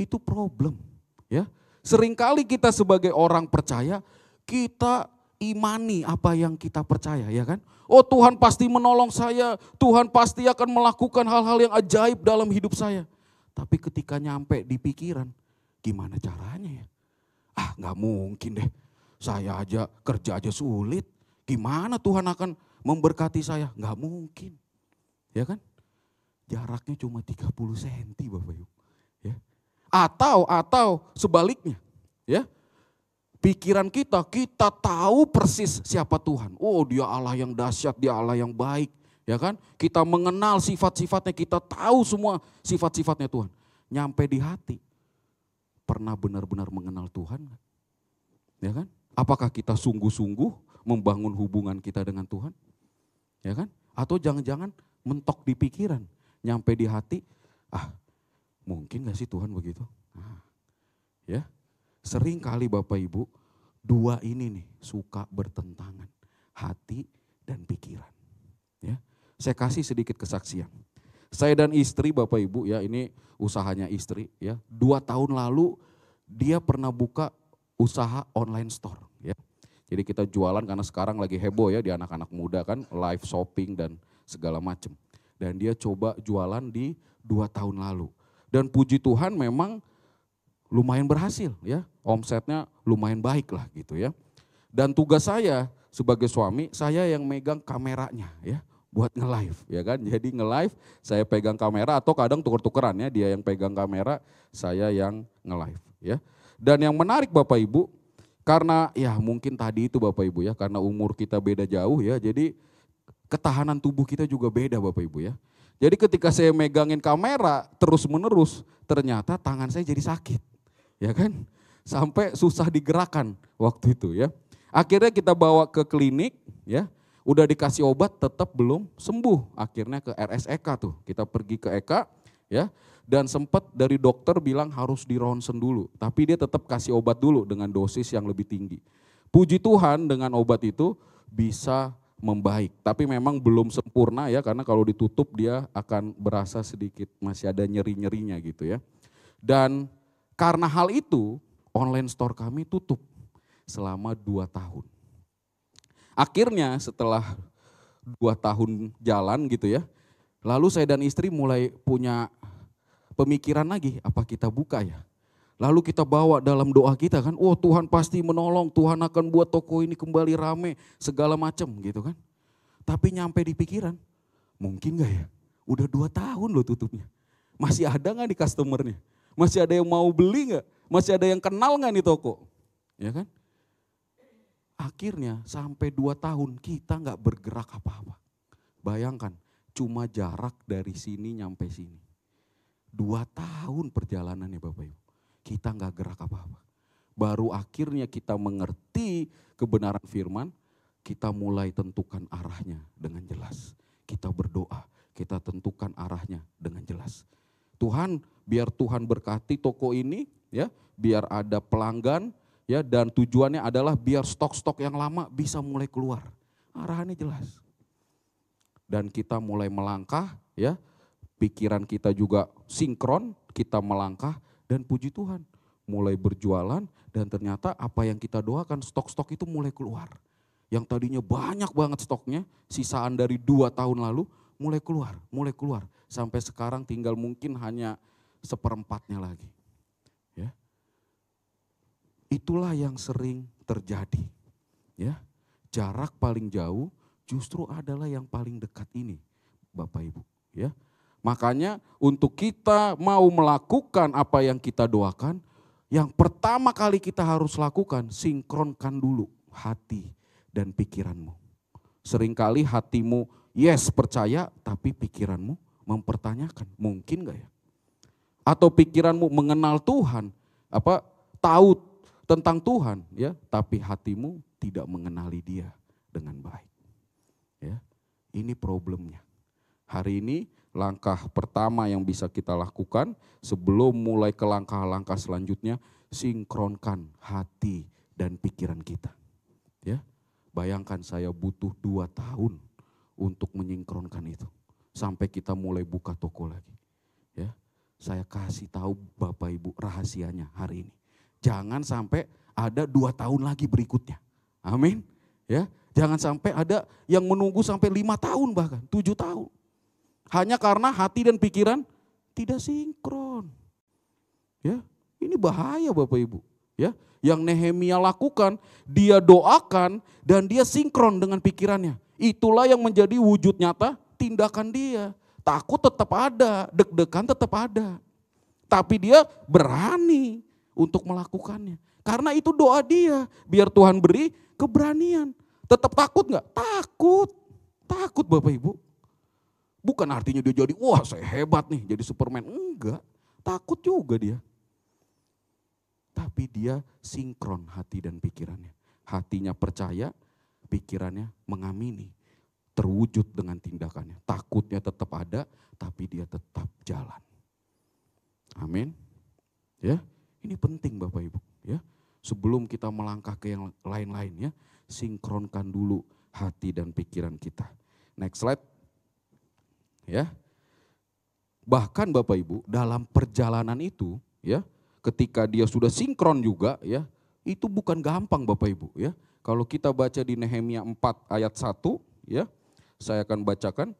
itu problem. Ya, seringkali kita sebagai orang percaya kita imani apa yang kita percaya, ya kan? Oh, Tuhan pasti menolong saya, Tuhan pasti akan melakukan hal-hal yang ajaib dalam hidup saya. Tapi ketika nyampe di pikiran, gimana caranya ya? Ah, nggak mungkin deh. Saya aja kerja aja sulit. Gimana Tuhan akan memberkati saya? Nggak mungkin. Ya kan? Jaraknya cuma 30 cm Bapak Ibu. Ya. Atau sebaliknya. Ya. Pikiran kita tahu persis siapa Tuhan. Oh, dia Allah yang dahsyat, dia Allah yang baik. Ya kan? Kita mengenal sifat-sifatnya, kita tahu semua sifat-sifatnya Tuhan. Nyampe di hati. Pernah benar-benar mengenal Tuhan? Ya kan? Apakah kita sungguh-sungguh membangun hubungan kita dengan Tuhan? Ya kan? Atau jangan-jangan mentok di pikiran, nyampe di hati, mungkin gak sih Tuhan begitu? Ya, sering kali Bapak Ibu, dua ini nih suka bertentangan, hati dan pikiran. Ya, saya kasih sedikit kesaksian. Saya dan istri Bapak Ibu ya, ini usahanya istri ya, 2 tahun lalu dia pernah buka usaha online store ya. Jadi kita jualan karena sekarang lagi heboh ya di anak-anak muda kan, live shopping dan segala macam. Dan dia coba jualan di 2 tahun lalu. Dan puji Tuhan memang lumayan berhasil ya, omsetnya lumayan baik lah gitu ya. Dan tugas saya sebagai suami, saya yang megang kameranya ya, buat nge-live ya kan. Jadi nge-live saya pegang kamera atau kadang tuker-tukeran ya, dia yang pegang kamera, saya yang nge-live ya. Dan yang menarik Bapak Ibu, karena ya mungkin tadi itu Bapak Ibu ya, karena umur kita beda jauh ya, jadi ketahanan tubuh kita juga beda Bapak Ibu ya. Jadi ketika saya megangin kamera terus menerus, ternyata tangan saya jadi sakit. Ya kan? Sampai susah digerakkan waktu itu ya. Akhirnya kita bawa ke klinik ya, udah dikasih obat tetap belum sembuh. Akhirnya ke RSEK tuh, kita pergi ke EK ya. Dan sempat dari dokter bilang harus di ronsen dulu, tapi dia tetap kasih obat dulu dengan dosis yang lebih tinggi. Puji Tuhan dengan obat itu bisa membaik, tapi memang belum sempurna ya, karena kalau ditutup dia akan berasa sedikit masih ada nyeri-nyerinya gitu ya. Dan karena hal itu online store kami tutup selama 2 tahun. Akhirnya setelah 2 tahun jalan gitu ya, lalu saya dan istri mulai punya pemikiran lagi, apa kita buka ya? Lalu kita bawa dalam doa kita kan, oh Tuhan pasti menolong, Tuhan akan buat toko ini kembali rame, segala macam gitu kan. Tapi nyampe di pikiran, mungkin gak ya? Udah 2 tahun loh tutupnya. Masih ada gak nih customernya? Masih ada yang mau beli gak? Masih ada yang kenal gak nih toko? Ya kan? Akhirnya sampai 2 tahun kita gak bergerak apa-apa. Bayangkan, cuma jarak dari sini nyampe sini. 2 tahun perjalanannya Bapak Ibu, kita gak gerak apa-apa. Baru akhirnya kita mengerti kebenaran firman, kita mulai tentukan arahnya dengan jelas. Kita berdoa, kita tentukan arahnya dengan jelas. Tuhan, biar Tuhan berkati toko ini ya, biar ada pelanggan ya, dan tujuannya adalah biar stok-stok yang lama bisa mulai keluar. Arahannya jelas. Dan kita mulai melangkah ya, pikiran kita juga sinkron, kita melangkah dan puji Tuhan. Mulai berjualan dan ternyata apa yang kita doakan, stok-stok itu mulai keluar. Yang tadinya banyak banget stoknya, sisaan dari 2 tahun lalu mulai keluar. Sampai sekarang tinggal mungkin hanya 1/4-nya lagi. Ya. Itulah yang sering terjadi. Ya. Jarak paling jauh justru adalah yang paling dekat ini Bapak Ibu. Ya. Makanya untuk kita mau melakukan apa yang kita doakan, yang pertama kali kita harus lakukan, sinkronkan dulu hati dan pikiranmu. Seringkali hatimu yes percaya tapi pikiranmu mempertanyakan, mungkin gak ya? Atau pikiranmu mengenal Tuhan, tahu tentang Tuhan ya, tapi hatimu tidak mengenali Dia dengan baik. Ya, ini problemnya. Hari ini langkah pertama yang bisa kita lakukan sebelum mulai ke langkah-langkah selanjutnya, sinkronkan hati dan pikiran kita. Ya, bayangkan saya butuh 2 tahun untuk menyinkronkan itu. Sampai kita mulai buka toko lagi. Ya, saya kasih tahu Bapak Ibu rahasianya hari ini. Jangan sampai ada 2 tahun lagi berikutnya. Amin. Ya, jangan sampai ada yang menunggu sampai 5 tahun bahkan 7 tahun. Hanya karena hati dan pikiran tidak sinkron. Ya, ini bahaya Bapak Ibu. Ya, yang Nehemia lakukan, dia doakan dan dia sinkron dengan pikirannya. Itulah yang menjadi wujud nyata tindakan dia. Takut tetap ada, deg-degan tetap ada. Tapi dia berani untuk melakukannya. Karena itu doa dia, biar Tuhan beri keberanian. Tetap takut gak? Takut. Takut Bapak Ibu. Bukan artinya dia jadi, wah saya hebat nih jadi Superman. Enggak, takut juga dia. Tapi dia sinkron hati dan pikirannya. Hatinya percaya, pikirannya mengamini. Terwujud dengan tindakannya. Takutnya tetap ada, tapi dia tetap jalan. Amin. Ya, ini penting Bapak Ibu. Ya, sebelum kita melangkah ke yang lain-lain ya, sinkronkan dulu hati dan pikiran kita. Next slide. Ya, bahkan Bapak Ibu dalam perjalanan itu, ya, ketika dia sudah sinkron juga, ya, itu bukan gampang Bapak Ibu. Ya, kalau kita baca di Nehemia 4 ayat 1, ya. Saya akan bacakan.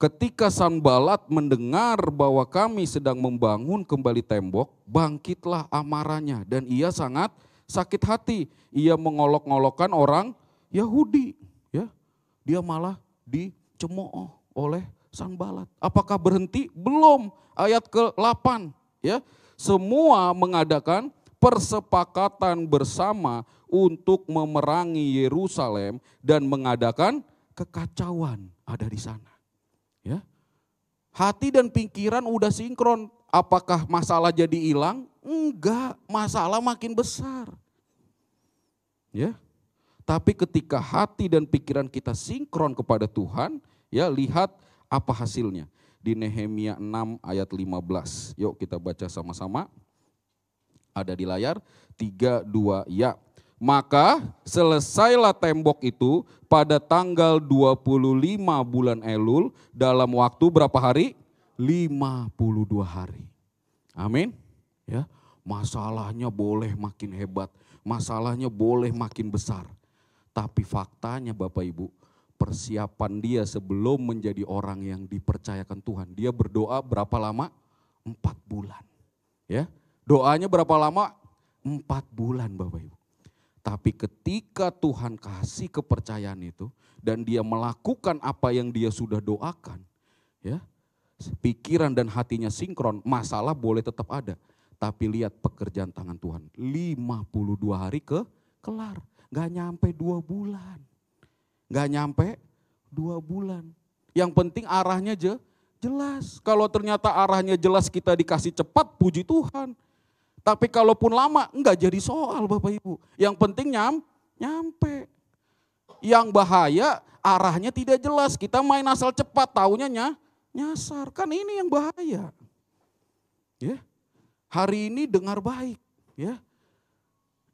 Ketika Sanbalat mendengar bahwa kami sedang membangun kembali tembok, bangkitlah amarahnya dan ia sangat sakit hati. Ia mengolok-ngolokkan orang Yahudi. Ya, dia malah dicemooh oleh Sanbalat. Apakah berhenti? Belum. Ayat ke-8. Ya, semua mengadakan persepakatan bersama untuk memerangi Yerusalem dan mengadakan kekacauan ada di sana. Ya. Hati dan pikiran udah sinkron. Apakah masalah jadi hilang? Enggak, masalah makin besar. Ya. Tapi ketika hati dan pikiran kita sinkron kepada Tuhan, ya, lihat apa hasilnya. Di Nehemia 6 ayat 15. Yuk kita baca sama-sama. Ada di layar. 3, 2, ya. Maka selesailah tembok itu pada tanggal 25 bulan Elul dalam waktu berapa hari? 52 hari. Amin. Ya, masalahnya boleh makin hebat, masalahnya boleh makin besar. Tapi faktanya Bapak Ibu, persiapan dia sebelum menjadi orang yang dipercayakan Tuhan. Dia berdoa berapa lama? 4 bulan. Ya, doanya berapa lama? 4 bulan Bapak Ibu. Tapi ketika Tuhan kasih kepercayaan itu dan dia melakukan apa yang dia sudah doakan, ya, pikiran dan hatinya sinkron, masalah boleh tetap ada. Tapi lihat pekerjaan tangan Tuhan, 52 hari kelar, gak nyampe 2 bulan. Gak nyampe 2 bulan. Yang penting arahnya jelas. Kalau ternyata arahnya jelas kita dikasih cepat, puji Tuhan. Tapi kalaupun lama, enggak jadi soal Bapak Ibu. Yang penting nyampe. Yang bahaya arahnya tidak jelas. Kita main asal cepat, taunya nyasar. Kan ini yang bahaya. Ya. Hari ini dengar baik. Ya.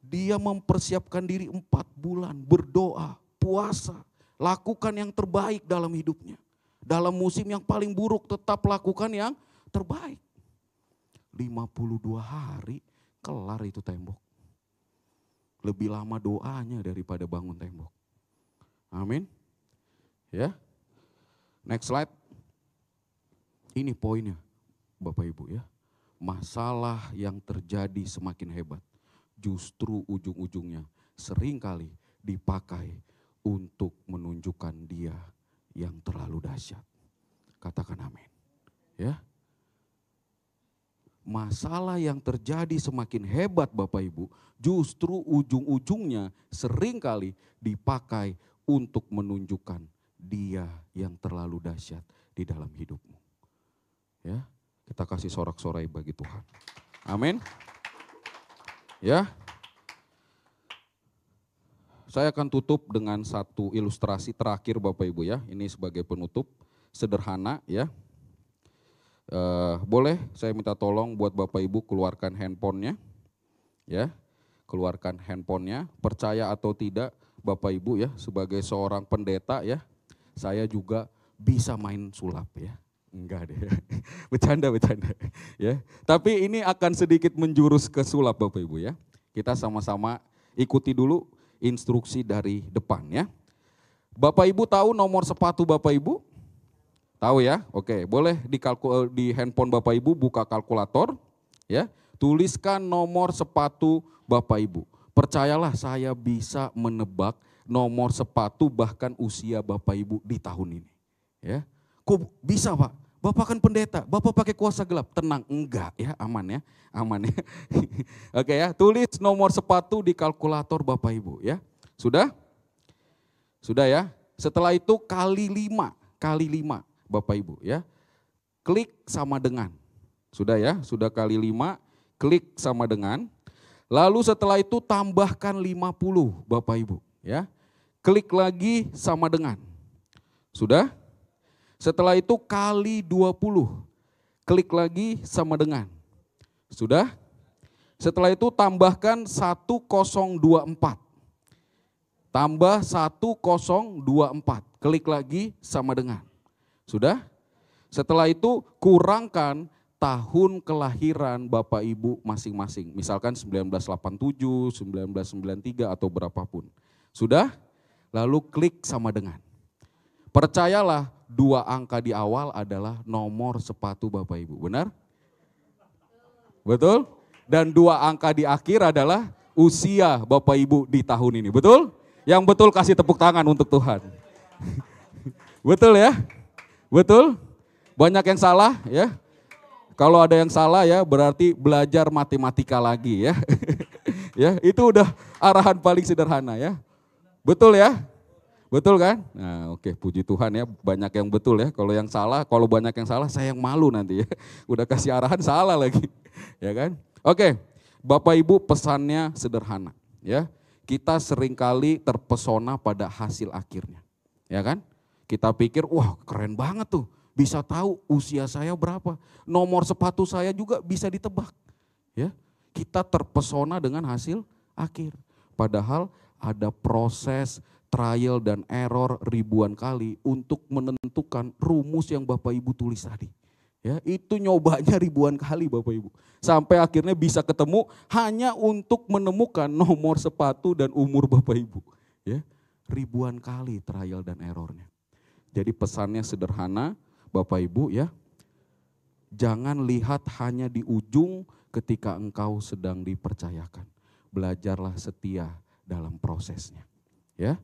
Dia mempersiapkan diri 4 bulan, berdoa, puasa. Lakukan yang terbaik dalam hidupnya. Dalam musim yang paling buruk tetap lakukan yang terbaik. 52 hari kelar itu tembok. Lebih lama doanya daripada bangun tembok. Amin. Ya. Next slide. Ini poinnya Bapak Ibu ya. Masalah yang terjadi semakin hebat. Justru ujung-ujungnya seringkali dipakai untuk menunjukkan dia yang terlalu dahsyat. Katakan amin. Ya. Masalah yang terjadi semakin hebat Bapak Ibu, justru ujung-ujungnya seringkali dipakai untuk menunjukkan Dia yang terlalu dahsyat di dalam hidupmu. Ya, kita kasih sorak-sorai bagi Tuhan. Amin. Ya. Saya akan tutup dengan satu ilustrasi terakhir Bapak Ibu ya. Ini sebagai penutup, sederhana ya. Boleh saya minta tolong buat Bapak Ibu keluarkan handphonenya. Ya, keluarkan handphonenya. Percaya atau tidak Bapak Ibu ya, sebagai seorang pendeta ya, saya juga bisa main sulap ya. Enggak deh, bercanda ya. Tapi ini akan sedikit menjurus ke sulap Bapak Ibu ya. Kita sama-sama ikuti dulu instruksi dari depan ya. Bapak Ibu tahu nomor sepatu Bapak Ibu? Tahu ya? Oke, boleh di handphone Bapak Ibu buka kalkulator ya. Tuliskan nomor sepatu Bapak Ibu. Percayalah saya bisa menebak nomor sepatu bahkan usia Bapak Ibu di tahun ini. Ya. Kok bisa Pak? Bapak kan pendeta, Bapak pakai kuasa gelap. Tenang, enggak ya, aman ya. Oke ya, tulis nomor sepatu di kalkulator Bapak Ibu ya. Sudah? Sudah ya. Setelah itu kali 5 Bapak Ibu ya. Klik sama dengan. Sudah ya, sudah kali 5, klik sama dengan. Lalu setelah itu tambahkan 50 Bapak Ibu ya. Klik lagi sama dengan. Sudah? Setelah itu kali 20, klik lagi sama dengan. Sudah? Setelah itu tambahkan 1024. Tambah 1024, klik lagi sama dengan. Sudah? Setelah itu kurangkan tahun kelahiran Bapak Ibu masing-masing. Misalkan 1987, 1993 atau berapapun. Sudah? Lalu klik sama dengan. Percayalah 2 angka di awal adalah nomor sepatu Bapak Ibu, benar? Betul? Dan 2 angka di akhir adalah usia Bapak Ibu di tahun ini, betul? Yang betul kasih tepuk tangan untuk Tuhan. Betul ya? Betul? Banyak yang salah ya? Kalau ada yang salah ya berarti belajar matematika lagi ya. Ya, itu udah arahan paling sederhana ya. Betul ya? Betul kan? Nah oke, puji Tuhan ya, banyak yang betul ya. Kalau yang salah, kalau banyak yang salah saya yang malu nanti ya. Udah kasih arahan salah lagi. Ya kan? Oke, Bapak Ibu pesannya sederhana ya. Kita seringkali terpesona pada hasil akhirnya. Ya kan? Kita pikir wah keren banget tuh, bisa tahu usia saya berapa. Nomor sepatu saya juga bisa ditebak. Ya. Kita terpesona dengan hasil akhir. Padahal ada proses trial dan error ribuan kali untuk menentukan rumus yang Bapak Ibu tulis tadi. Ya, itu nyobanya ribuan kali Bapak Ibu. Sampai akhirnya bisa ketemu hanya untuk menemukan nomor sepatu dan umur Bapak Ibu. Ya, ribuan kali trial dan errornya. Jadi pesannya sederhana Bapak Ibu ya. Jangan lihat hanya di ujung ketika engkau sedang dipercayakan. Belajarlah setia dalam prosesnya. Ya.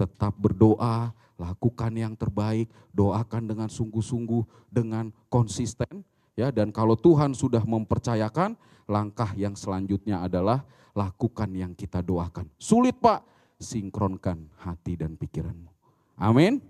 Tetap berdoa, lakukan yang terbaik, doakan dengan sungguh-sungguh, dengan konsisten. Ya, dan kalau Tuhan sudah mempercayakan, langkah yang selanjutnya adalah lakukan yang kita doakan. Sulit Pak, sinkronkan hati dan pikiranmu. Amin.